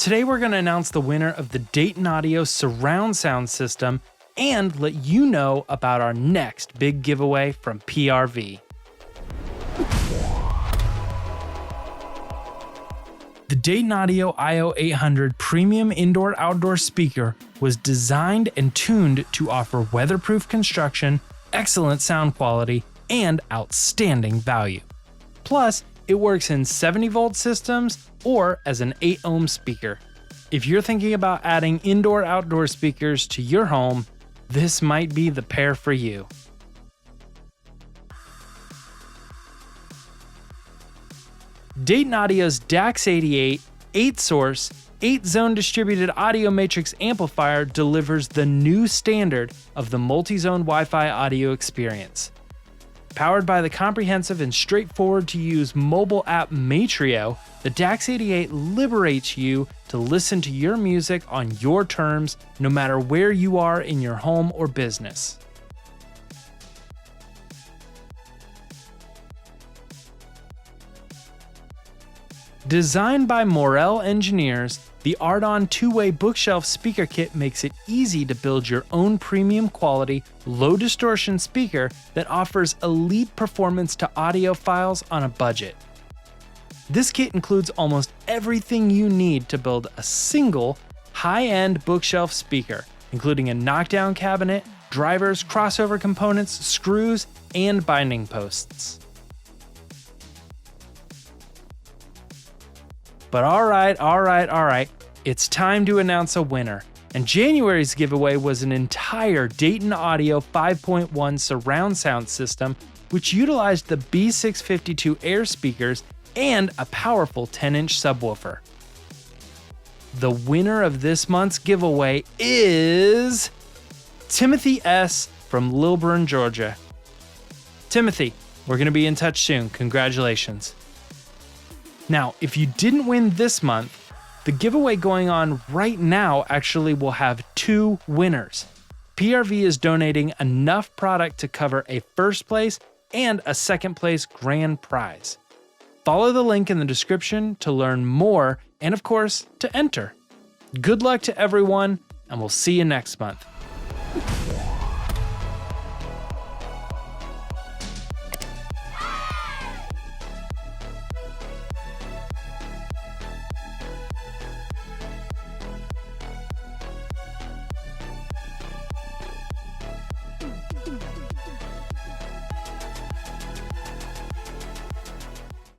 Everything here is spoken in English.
Today we're going to announce the winner of the Dayton Audio surround sound system and let you know about our next big giveaway from PRV. The Dayton Audio IO800 premium indoor-outdoor speaker was designed and tuned to offer weatherproof construction, excellent sound quality, and outstanding value. Plus, it works in 70-volt systems or as an 8-ohm speaker. If you're thinking about adding indoor-outdoor speakers to your home, this might be the pair for you. Dayton Audio's DAX88 8-source, 8-zone distributed audio matrix amplifier delivers the new standard of the multi-zone Wi-Fi audio experience. Powered by the comprehensive and straightforward to use mobile app Matrio, the DAX88 liberates you to listen to your music on your terms, no matter where you are in your home or business. Designed by Morel engineers, the Ardon two-way bookshelf speaker kit makes it easy to build your own premium quality, low distortion speaker that offers elite performance to audiophiles on a budget. This kit includes almost everything you need to build a single, high-end bookshelf speaker, including a knockdown cabinet, drivers, crossover components, screws, and binding posts. But all right, it's time to announce a winner. And January's giveaway was an entire Dayton Audio 5.1 surround sound system, which utilized the B652 Air speakers and a powerful 10-inch subwoofer. The winner of this month's giveaway is Timothy S. from Lilburn, Georgia. Timothy, we're going to be in touch soon. Congratulations. Now, if you didn't win this month, the giveaway going on right now actually will have 2 winners. PRV is donating enough product to cover a first place and a second place grand prize. Follow the link in the description to learn more and, of course, to enter. Good luck to everyone, and we'll see you next month.